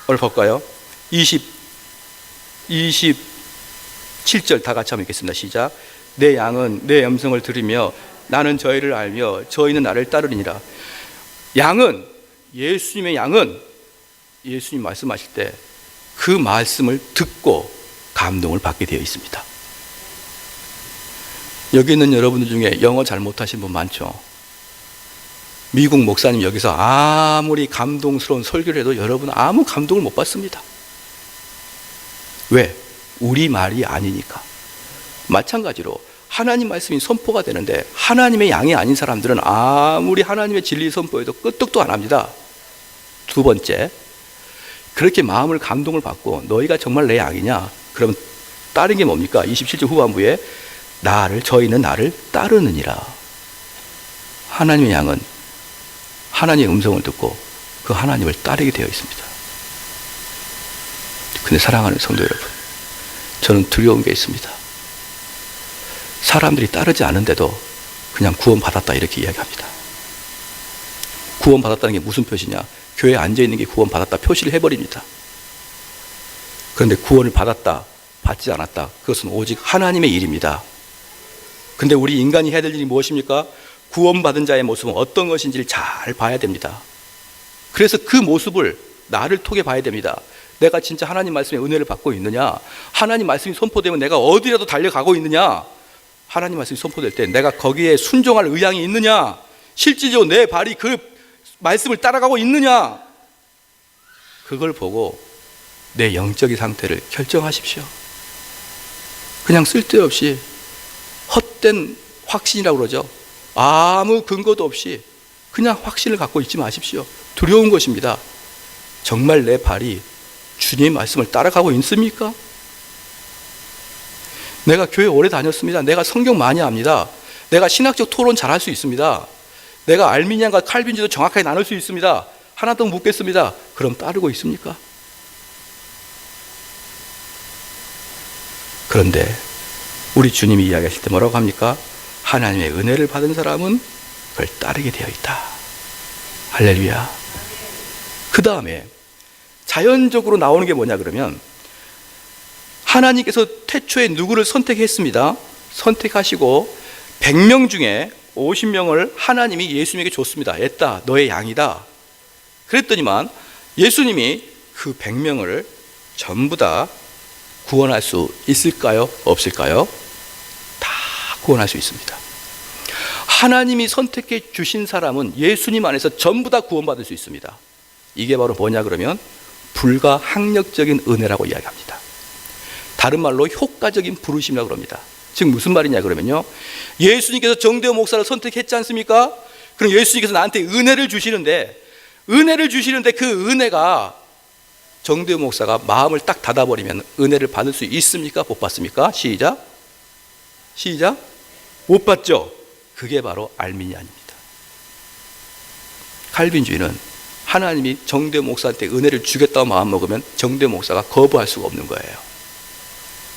오늘 볼까요? 27절 다 같이 한번 읽겠습니다. 시작. 내 양은 내 음성을 들으며 나는 저희를 알며 저희는 나를 따르니라. 양은, 예수님의 양은 예수님 말씀하실 때 그 말씀을 듣고 감동을 받게 되어 있습니다. 여기 있는 여러분들 중에 영어 잘 못하시는 분 많죠? 미국 목사님 여기서 아무리 감동스러운 설교를 해도 여러분은 아무 감동을 못 받습니다. 왜? 우리 말이 아니니까. 마찬가지로 하나님 말씀이 선포가 되는데 하나님의 양이 아닌 사람들은 아무리 하나님의 진리 선포해도 끄떡도 안 합니다. 두 번째, 그렇게 마음을 감동을 받고 너희가 정말 내 양이냐? 그러면 따른 게 뭡니까? 27절 후반부에 저희는 나를 따르느니라. 하나님의 양은 하나님의 음성을 듣고 그 하나님을 따르게 되어 있습니다. 근데 사랑하는 성도 여러분, 저는 두려운 게 있습니다. 사람들이 따르지 않은데도 그냥 구원받았다 이렇게 이야기합니다. 구원받았다는 게 무슨 표시냐? 교회에 앉아있는 게 구원받았다 표시를 해버립니다. 그런데 구원을 받았다, 받지 않았다, 그것은 오직 하나님의 일입니다. 근데 우리 인간이 해야 될 일이 무엇입니까? 구원받은 자의 모습은 어떤 것인지를 잘 봐야 됩니다. 그래서 그 모습을 나를 통해 봐야 됩니다. 내가 진짜 하나님 말씀의 은혜를 받고 있느냐? 하나님 말씀이 선포되면 내가 어디라도 달려가고 있느냐? 하나님 말씀이 선포될 때 내가 거기에 순종할 의향이 있느냐? 실질적으로 내 발이 그 말씀을 따라가고 있느냐? 그걸 보고 내 영적인 상태를 결정하십시오. 그냥 쓸데없이 헛된 확신이라고 그러죠. 아무 근거도 없이 그냥 확신을 갖고 있지 마십시오. 두려운 것입니다. 정말 내 발이 주님 말씀을 따라가고 있습니까? 내가 교회 오래 다녔습니다. 내가 성경 많이 압니다. 내가 신학적 토론 잘할 수 있습니다. 내가 알미니안과 칼빈주의도 정확하게 나눌 수 있습니다. 하나 더 묻겠습니다. 그럼 따르고 있습니까? 그런데 우리 주님이 이야기하실 때 뭐라고 합니까? 하나님의 은혜를 받은 사람은 그걸 따르게 되어 있다. 할렐루야. 그 다음에 자연적으로 나오는 게 뭐냐 그러면 하나님께서 태초에 누구를 선택했습니다. 선택하시고 100명 중에 50명을 하나님이 예수님에게 줬습니다. 애따 너의 양이다. 그랬더니만 예수님이 그 100명을 전부 다 구원할 수 있을까요? 없을까요? 다 구원할 수 있습니다. 하나님이 선택해 주신 사람은 예수님 안에서 전부 다 구원받을 수 있습니다. 이게 바로 뭐냐 그러면 불가항력적인 은혜라고 이야기합니다. 다른 말로 효과적인 부르심이라고 그럽니다. 즉 무슨 말이냐 그러면요, 예수님께서 정대호 목사를 선택했지 않습니까? 그럼 예수님께서 나한테 은혜를 주시는데 그 은혜가 정대호 목사가 마음을 딱 닫아버리면 은혜를 받을 수 있습니까? 못 받습니까? 시작. 못 받죠. 그게 바로 알미니안입니다. 칼빈주의는 하나님이 정대호 목사한테 은혜를 주겠다고 마음먹으면 정대호 목사가 거부할 수가 없는 거예요.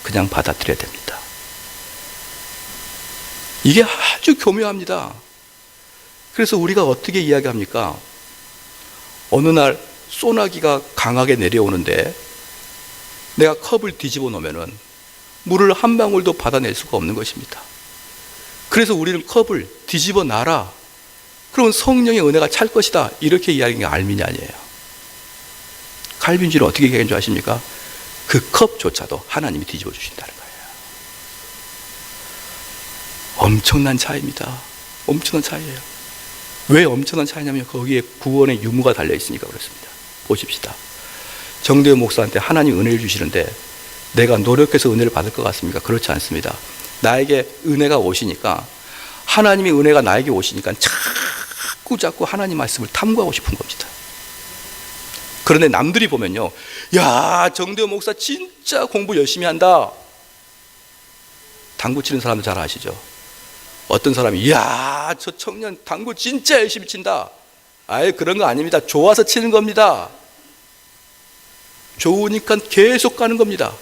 그냥 받아들여야 됩니다. 이게 아주 교묘합니다. 그래서 우리가 어떻게 이야기합니까? 어느 날 소나기가 강하게 내려오는데 내가 컵을 뒤집어 놓으면 물을 한 방울도 받아낼 수가 없는 것입니다. 그래서 우리는 컵을 뒤집어 놔라. 그러면 성령의 은혜가 찰 것이다. 이렇게 이야기한 게 알미니안이에요. 칼빈주의는 어떻게 얘기하는 줄 아십니까? 그 컵조차도 하나님이 뒤집어 주신다는 거예요. 엄청난 차이입니다. 엄청난 차이예요. 왜 엄청난 차이냐면 거기에 구원의 유무가 달려 있으니까 그렇습니다. 보십시다. 정대호 목사한테 하나님 은혜를 주시는데 내가 노력해서 은혜를 받을 것 같습니까? 그렇지 않습니다. 나에게 은혜가 오시니까, 하나님의 은혜가 나에게 오시니까 자꾸 하나님 말씀을 탐구하고 싶은 겁니다. 그런데 남들이 보면요, 야, 정대호 목사 진짜 공부 열심히 한다. 당구 치는 사람들 잘 아시죠? 어떤 사람이 야, 저 청년 당구 진짜 열심히 친다. 아예 그런 거 아닙니다. 좋아서 치는 겁니다. 좋으니까 계속 가는 겁니다.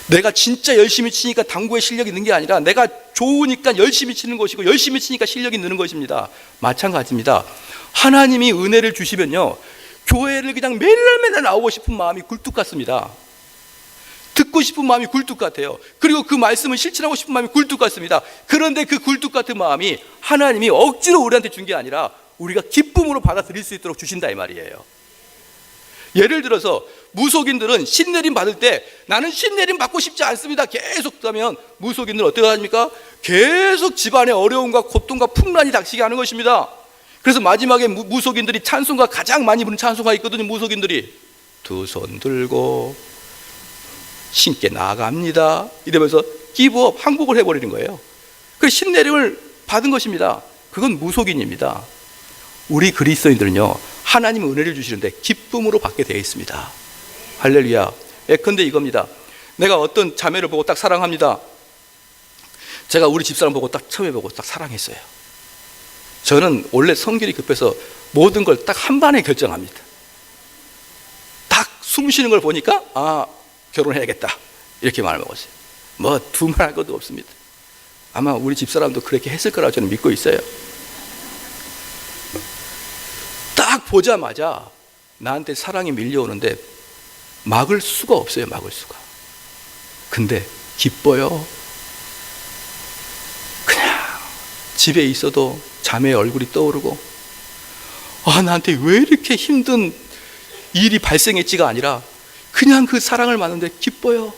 내가 진짜 열심히 치니까 당구에 실력이 있는 게 아니라 내가 좋으니까 열심히 치는 것이고 열심히 치니까 실력이 느는 것입니다. 마찬가지입니다. 하나님이 은혜를 주시면요, 교회를 그냥 매일매일 나오고 싶은 마음이 굴뚝 같습니다. 듣고 싶은 마음이 굴뚝 같아요. 그리고 그 말씀을 실천하고 싶은 마음이 굴뚝 같습니다. 그런데 그 굴뚝 같은 마음이 하나님이 억지로 우리한테 준 게 아니라 우리가 기쁨으로 받아들일 수 있도록 주신다 이 말이에요. 예를 들어서 무속인들은 신내림 받을 때 나는 신내림 받고 싶지 않습니다 계속 하면 무속인들은 어떻게 합니까? 계속 집안에 어려움과 고통과 풍란이 닥치게 하는 것입니다. 그래서 마지막에 무속인들이 찬송가 가장 많이 부르는 찬송가 있거든요. 무속인들이 두 손 들고 신께 나아갑니다 이러면서 기브업, 항복을 해버리는 거예요. 그 신내림을 받은 것입니다. 그건 무속인입니다. 우리 그리스도인들은요, 하나님은 은혜를 주시는데 기쁨으로 받게 되어 있습니다. 할렐루야. 예컨대 이겁니다. 내가 어떤 자매를 보고 딱 사랑합니다. 제가 우리 집사람 보고 딱 처음에 보고 딱 사랑했어요. 저는 원래 성질이 급해서 모든 걸 딱 한 번에 결정합니다. 딱 숨 쉬는 걸 보니까 아, 결혼해야겠다 이렇게 마음을 먹었어요. 뭐 두말할 것도 없습니다. 아마 우리 집사람도 그렇게 했을 거라고 저는 믿고 있어요. 딱 보자마자 나한테 사랑이 밀려오는데 막을 수가 없어요. 막을 수가. 근데 기뻐요. 그냥 집에 있어도 자매의 얼굴이 떠오르고, 아, 나한테 왜 이렇게 힘든 일이 발생했지가 아니라 그냥 그 사랑을 받는데 기뻐요.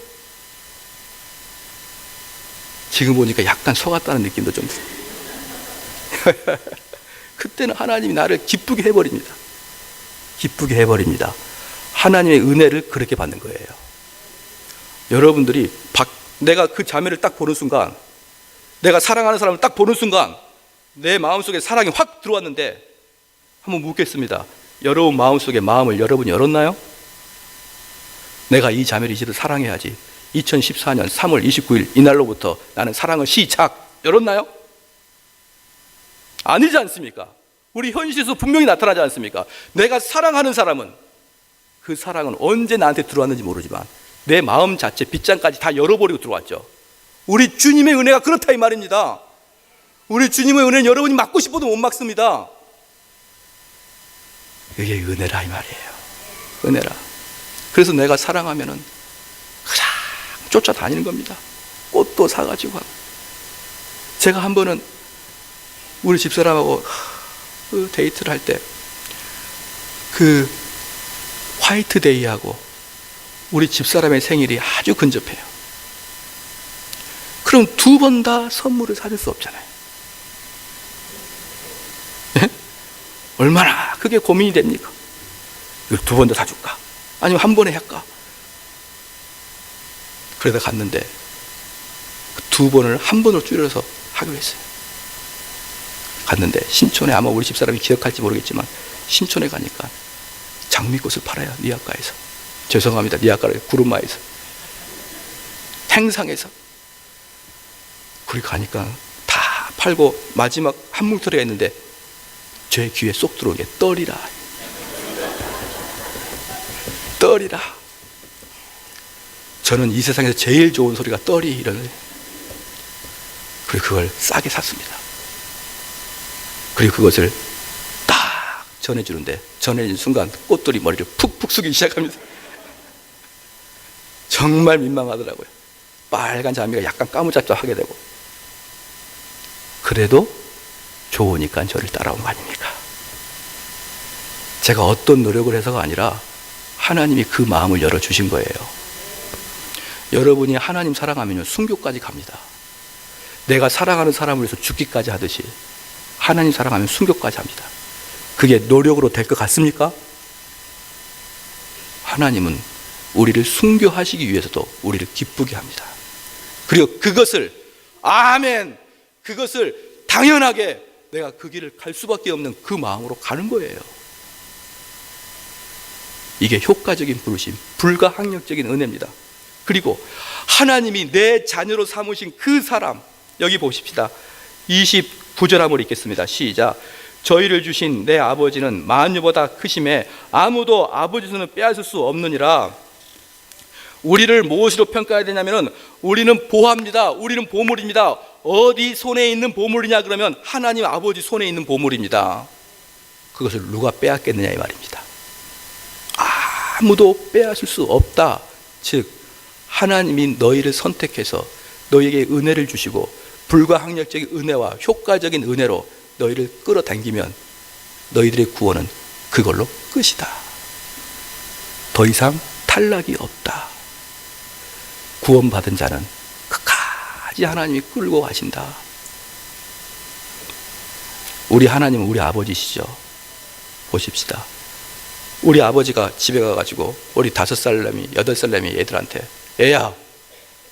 지금 보니까 약간 속았다는 느낌도 좀 들어요. 그때는 하나님이 나를 기쁘게 해버립니다. 기쁘게 해버립니다. 하나님의 은혜를 그렇게 받는 거예요. 여러분들이 내가 그 자매를 딱 보는 순간, 내가 사랑하는 사람을 딱 보는 순간 내 마음속에 사랑이 확 들어왔는데, 한번 묻겠습니다. 여러분 마음속에 마음을 여러분이 열었나요? 내가 이 자매를 이제도 사랑해야지. 2014년 3월 29일 이날로부터 나는 사랑을 시작. 열었나요? 아니지 않습니까? 우리 현실에서 분명히 나타나지 않습니까? 내가 사랑하는 사람은 그 사랑은 언제 나한테 들어왔는지 모르지만 내 마음 자체 빗장까지 다 열어버리고 들어왔죠. 우리 주님의 은혜가 그렇다 이 말입니다. 우리 주님의 은혜는 여러분이 막고 싶어도 못 막습니다. 이게 은혜라 이 말이에요. 은혜라. 그래서 내가 사랑하면은 그냥 쫓아다니는 겁니다. 꽃도 사가지고 하고. 제가 한 번은 우리 집사람하고 데이트를 할 때 그 화이트데이하고 우리 집사람의 생일이 아주 근접해요. 그럼 두 번 다 선물을 사줄 수 없잖아요. 네? 얼마나 그게 고민이 됩니까? 두 번 다 사줄까? 아니면 한 번에 할까? 그러다 갔는데 두 번을 한 번으로 줄여서 하기로 했어요. 갔는데 신촌에, 아마 우리 집사람이 기억할지 모르겠지만 신촌에 가니까 장미꽃을 팔아요. 니아가에서. 죄송합니다. 니아가를 구름마에서. 행상에서. 그리 가니까 다 팔고 마지막 한 뭉텅이가 있는데 제 귀에 쏙 들어오게 떨이라. 떨이라. 저는 이 세상에서 제일 좋은 소리가 떨이 이러는. 그리고 그걸 싸게 샀습니다. 그리고 그것을 딱 전해주는데 전해진 순간 꽃들이 머리를 푹푹 숙이기 시작합니다. 정말 민망하더라고요. 빨간 자미가 약간 까무잡잡하게 되고. 그래도 좋으니까 저를 따라온 거 아닙니까? 제가 어떤 노력을 해서가 아니라 하나님이 그 마음을 열어주신 거예요. 여러분이 하나님 사랑하면 순교까지 갑니다. 내가 사랑하는 사람을 위해서 죽기까지 하듯이 하나님 사랑하면 순교까지 합니다. 그게 노력으로 될 것 같습니까? 하나님은 우리를 순교하시기 위해서도 우리를 기쁘게 합니다. 그리고 그것을, 아멘, 그것을 당연하게 내가 그 길을 갈 수밖에 없는 그 마음으로 가는 거예요. 이게 효과적인 부르심, 불가항력적인 은혜입니다. 그리고 하나님이 내 자녀로 삼으신 그 사람, 여기 보십시다. 29절 한번 읽겠습니다. 시작. 저희를 주신 내 아버지는 만유보다 크심에 아무도 아버지 손을 빼앗을 수 없느니라. 우리를 무엇으로 평가해야 되냐면 우리는 보합니다. 우리는 보물입니다. 어디 손에 있는 보물이냐 그러면 하나님 아버지 손에 있는 보물입니다. 그것을 누가 빼앗겠느냐 이 말입니다. 아무도 빼앗을 수 없다. 즉 하나님이 너희를 선택해서 너희에게 은혜를 주시고 불가항력적인 은혜와 효과적인 은혜로 너희를 끌어당기면 너희들의 구원은 그걸로 끝이다. 더 이상 탈락이 없다. 구원받은 자는 끝까지 하나님이 끌고 가신다. 우리 하나님은 우리 아버지시죠. 보십시다. 우리 아버지가 집에 가가지고 우리 5살내미 8살내미 애들한테 애야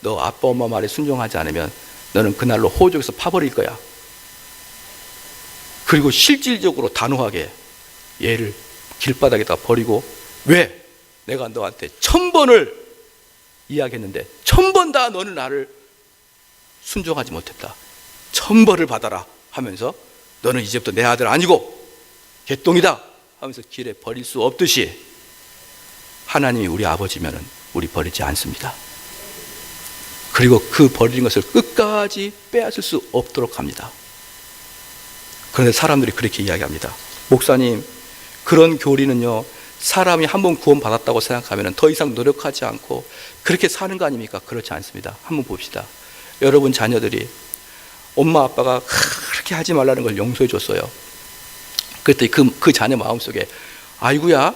너 아빠 엄마 말에 순종하지 않으면 너는 그날로 호적에서 파버릴 거야. 그리고 실질적으로 단호하게 얘를 길바닥에다 버리고 왜? 내가 너한테 1000번을 이야기했는데 1000번 다 너는 나를 순종하지 못했다. 1000벌을 받아라 하면서 너는 이제부터 내 아들 아니고 개똥이다 하면서 길에 버릴 수 없듯이 하나님이 우리 아버지면은 우리 버리지 않습니다. 그리고 그 버리는 것을 끝까지 빼앗을 수 없도록 합니다. 그런데 사람들이 그렇게 이야기합니다. 목사님, 그런 교리는요, 사람이 한번 구원받았다고 생각하면 더 이상 노력하지 않고 그렇게 사는 거 아닙니까? 그렇지 않습니다. 한번 봅시다. 여러분 자녀들이 엄마 아빠가 그렇게 하지 말라는 걸 용서해 줬어요. 그랬더니 그 자녀 마음속에 아이고야,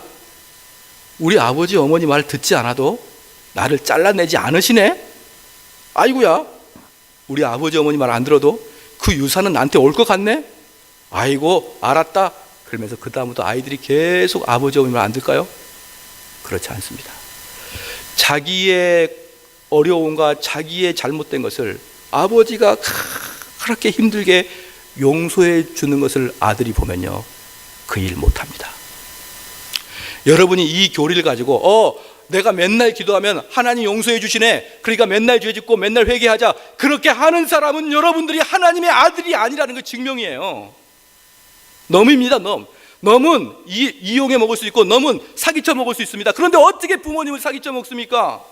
우리 아버지 어머니 말 듣지 않아도 나를 잘라내지 않으시네? 아이고야, 우리 아버지 어머니 말 안 들어도 그 유산은 나한테 올 것 같네? 아이고 알았다. 그러면서 그 다음부터 아이들이 계속 아버지 어머니 말 안 들까요? 그렇지 않습니다. 자기의 어려움과 자기의 잘못된 것을 아버지가 그렇게 힘들게 용서해 주는 것을 아들이 보면요, 그 일 못합니다. 여러분이 이 교리를 가지고 내가 맨날 기도하면 하나님 용서해 주시네, 그러니까 맨날 죄 짓고 맨날 회개하자, 그렇게 하는 사람은 여러분들이 하나님의 아들이 아니라는 거 증명이에요. 넘입니다. 넘은 이용해 먹을 수 있고 넘은 사기쳐 먹을 수 있습니다. 그런데 어떻게 부모님을 사기쳐 먹습니까?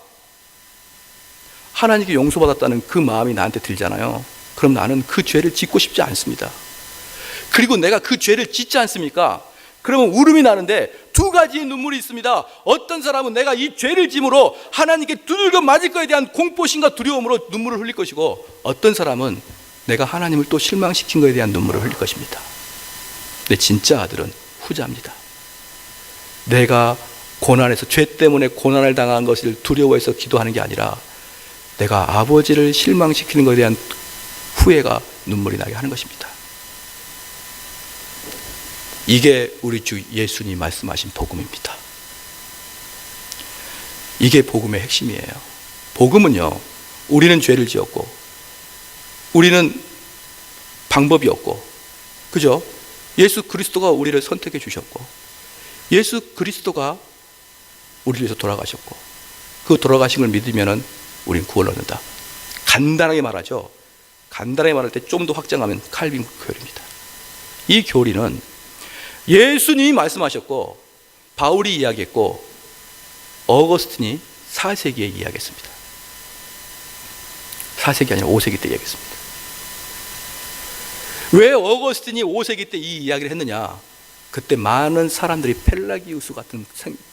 하나님께 용서받았다는 그 마음이 나한테 들잖아요. 그럼 나는 그 죄를 짓고 싶지 않습니다. 그리고 내가 그 죄를 짓지 않습니까? 그러면 울음이 나는데 두 가지의 눈물이 있습니다. 어떤 사람은 내가 이 죄를 짐으로 하나님께 두들겨 맞을 것에 대한 공포심과 두려움으로 눈물을 흘릴 것이고, 어떤 사람은 내가 하나님을 또 실망시킨 것에 대한 눈물을 흘릴 것입니다. 근데 진짜 아들은 후자입니다. 내가 고난에서, 죄 때문에 고난을 당한 것을 두려워해서 기도하는 게 아니라 내가 아버지를 실망시키는 것에 대한 후회가 눈물이 나게 하는 것입니다. 이게 우리 주 예수님 말씀하신 복음입니다. 이게 복음의 핵심이에요. 복음은요, 우리는 죄를 지었고 우리는 방법이 없고, 그죠? 예수 그리스도가 우리를 선택해 주셨고 예수 그리스도가 우리를 위해서 돌아가셨고 그 돌아가신 걸 믿으면 우린 구원을 얻는다. 간단하게 말하죠. 간단하게 말할 때 좀 더 확장하면 칼빈 교리입니다. 이 교리는 예수님이 말씀하셨고 바울이 이야기했고 어거스틴이 4세기에 이야기했습니다. 4세기 아니라 5세기 때 이야기했습니다. 왜 어거스틴이 5세기 때 이 이야기를 했느냐? 그때 많은 사람들이 펠라기우스 같은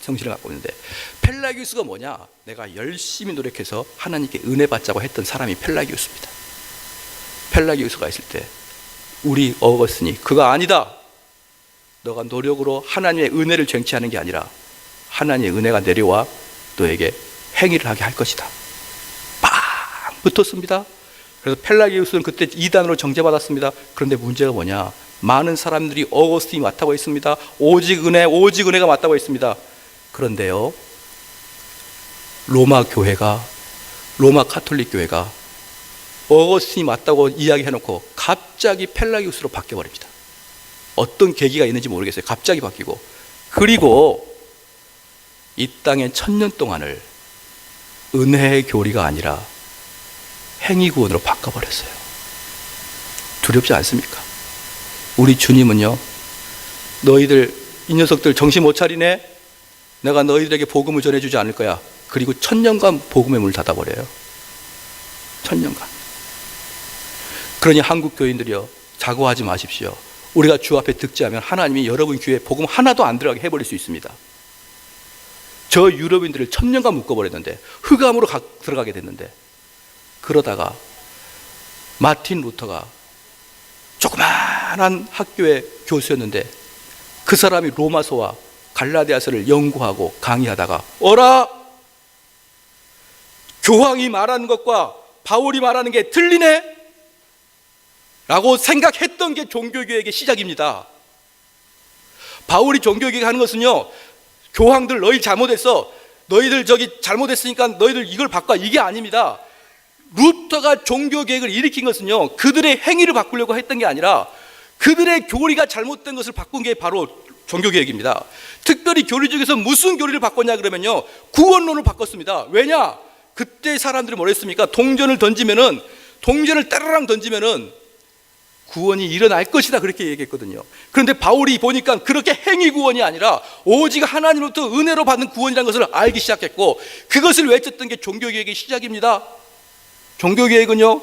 정신을 갖고 있는데, 펠라기우스가 뭐냐? 내가 열심히 노력해서 하나님께 은혜 받자고 했던 사람이 펠라기우스입니다. 펠라기우스가 있을 때 우리 어거스틴이 그가 아니다, 너가 노력으로 하나님의 은혜를 쟁취하는 게 아니라 하나님의 은혜가 내려와 너에게 행위를 하게 할 것이다. 빵 붙었습니다. 그래서 펠라기우스는 그때 이단으로 정죄받았습니다. 그런데 문제가 뭐냐? 많은 사람들이 어거스틴이 맞다고 했습니다. 오직 은혜가 맞다고 했습니다. 그런데요, 로마 카톨릭 교회가 어거스틴이 맞다고 이야기해놓고 갑자기 펠라기우스로 바뀌어버립니다. 어떤 계기가 있는지 모르겠어요. 갑자기 바뀌고, 그리고 이 땅의 1000년 동안을 은혜의 교리가 아니라 행위 구원으로 바꿔버렸어요. 두렵지 않습니까? 우리 주님은요, 너희들 이 녀석들 정신 못 차리네? 내가 너희들에게 복음을 전해주지 않을 거야. 그리고 1000년간 복음의 문을 닫아버려요. 1000년간. 그러니 한국 교인들이요, 자고하지 마십시오. 우리가 주 앞에 득지하면 하나님이 여러분 귀에 복음 하나도 안 들어가게 해버릴 수 있습니다. 저 유럽인들을 1000년간 묶어버렸는데, 흑암으로 들어가게 됐는데, 그러다가 마틴 루터가 조그마한 학교의 교수였는데 그 사람이 로마서와 갈라디아서를 연구하고 강의하다가 어라! 교황이 말하는 것과 바울이 말하는 게 틀리네? 라고 생각했던 게 종교개혁의 시작입니다. 바울이 종교개혁 하는 것은요, 교황들 너희 잘못했어, 너희들 잘못했으니까 너희들 이걸 바꿔, 이게 아닙니다. 루터가 종교개혁을 일으킨 것은요, 그들의 행위를 바꾸려고 했던 게 아니라 그들의 교리가 잘못된 것을 바꾼 게 바로 종교개혁입니다. 특별히 교리 중에서 무슨 교리를 바꿨냐 그러면요, 구원론을 바꿨습니다. 왜냐? 그때 사람들이 뭐랬습니까? 동전을 따라랑 던지면은 구원이 일어날 것이다, 그렇게 얘기했거든요. 그런데 바울이 보니까 그렇게 행위 구원이 아니라 오직 하나님으로부터 은혜로 받는 구원이라는 것을 알기 시작했고, 그것을 외쳤던 게 종교개혁의 시작입니다. 종교개혁은요,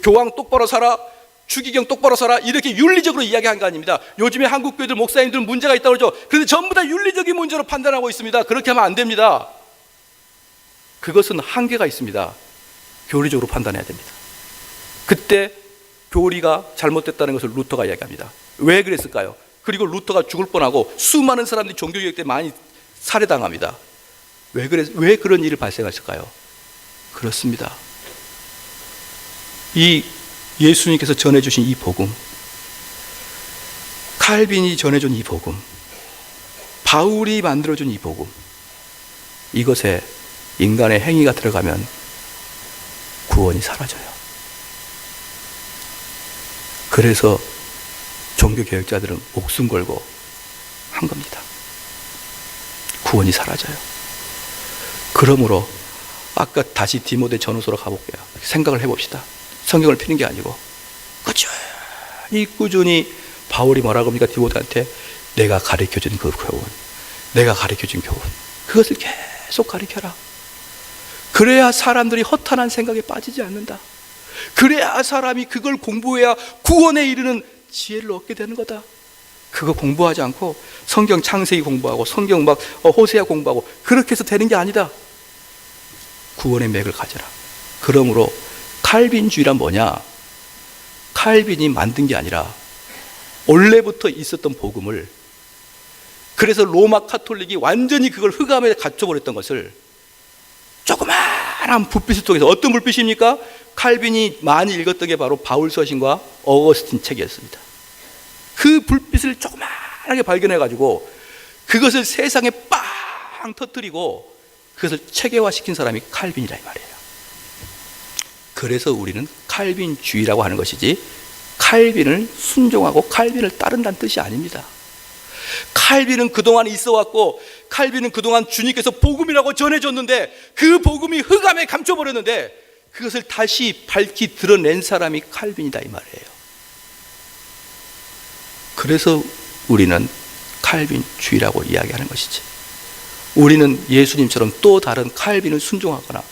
교황 똑바로 살아, 추기경 똑바로 살아, 이렇게 윤리적으로 이야기한 거 아닙니다. 요즘에 한국 교회들 목사님들은 문제가 있다고 그러죠. 그런데 전부 다 윤리적인 문제로 판단하고 있습니다. 그렇게 하면 안 됩니다. 그것은 한계가 있습니다. 교리적으로 판단해야 됩니다. 그때 교리가 잘못됐다는 것을 루터가 이야기합니다. 왜 그랬을까요? 그리고 루터가 죽을 뻔하고 수많은 사람들이 종교개혁 때 많이 살해당합니다. 왜 그런 일이 발생했을까요? 그렇습니다. 이 예수님께서 전해주신 이 복음, 칼빈이 전해준 이 복음, 바울이 만들어준 이 복음, 이것에 인간의 행위가 들어가면 구원이 사라져요. 그래서 종교개혁자들은 목숨 걸고 한 겁니다. 구원이 사라져요. 그러므로 아까 다시 디모데 전후서로 가볼게요. 생각을 해봅시다. 성경을 피는 게 아니고 꾸준히 바울이 뭐라고 합니까? 디모데한테 내가 가르쳐준 그 교훈, 내가 가르쳐준 교훈, 그것을 계속 가르쳐라. 그래야 사람들이 허탄한 생각에 빠지지 않는다. 그래야 사람이 그걸 공부해야 구원에 이르는 지혜를 얻게 되는 거다. 그거 공부하지 않고 성경 창세기 공부하고 성경 막 호세아 공부하고 그렇게 해서 되는 게 아니다. 구원의 맥을 가져라. 그러므로 칼빈주의란 뭐냐? 칼빈이 만든 게 아니라 원래부터 있었던 복음을, 그래서 로마 카톨릭이 완전히 그걸 흑암에 갇혀버렸던 것을 조그마한 불빛을 통해서, 어떤 불빛입니까? 칼빈이 많이 읽었던 게 바로 바울 서신과 어거스틴 책이었습니다. 그 불빛을 조그마하게 발견해가지고 그것을 세상에 빵 터뜨리고 그것을 체계화시킨 사람이 칼빈이라 이 말이에요. 그래서 우리는 칼빈주의라고 하는 것이지 칼빈을 순종하고 칼빈을 따른다는 뜻이 아닙니다. 칼빈은 그동안 있어왔고, 칼빈은 그동안 주님께서 복음이라고 전해줬는데 그 복음이 흑암에 감춰버렸는데 그것을 다시 밝히 드러낸 사람이 칼빈이다 이 말이에요. 그래서 우리는 칼빈주의라고 이야기하는 것이지, 우리는 예수님처럼 또 다른 칼빈을 순종하거나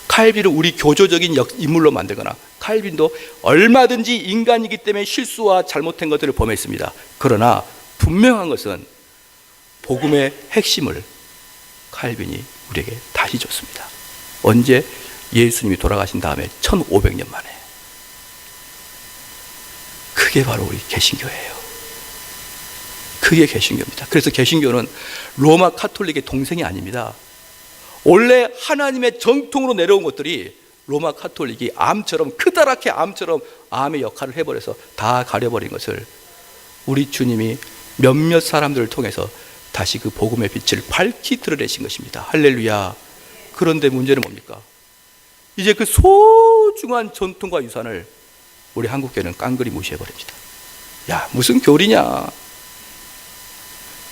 칼빈을 우리 교조적인 인물로 만들거나, 칼빈도 얼마든지 인간이기 때문에 실수와 잘못된 것들을 범했습니다. 그러나 분명한 것은 복음의 핵심을 칼빈이 우리에게 다시 줬습니다. 언제? 예수님이 돌아가신 다음에 1500년 만에. 그게 바로 우리 개신교예요. 그게 개신교입니다. 그래서 개신교는 로마 카톨릭의 동생이 아닙니다. 원래 하나님의 정통으로 내려온 것들이 로마 카톨릭이 암처럼, 크다랗게 암처럼 암의 역할을 해버려서 다 가려버린 것을 우리 주님이 몇몇 사람들을 통해서 다시 그 복음의 빛을 밝히 드러내신 것입니다. 할렐루야. 그런데 문제는 뭡니까? 이제 그 소중한 전통과 유산을 우리 한국교회는 깡그리 무시해버립니다. 야, 무슨 교리냐?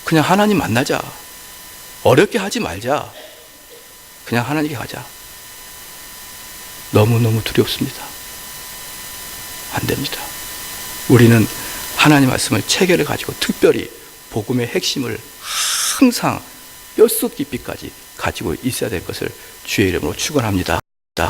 그냥 하나님 만나자. 어렵게 하지 말자. 그냥 하나님께 가자. 너무너무 두렵습니다. 안 됩니다. 우리는 하나님 말씀을 체계를 가지고 특별히 복음의 핵심을 항상 뼛속 깊이까지 가지고 있어야 될 것을 주의 이름으로 축원합니다.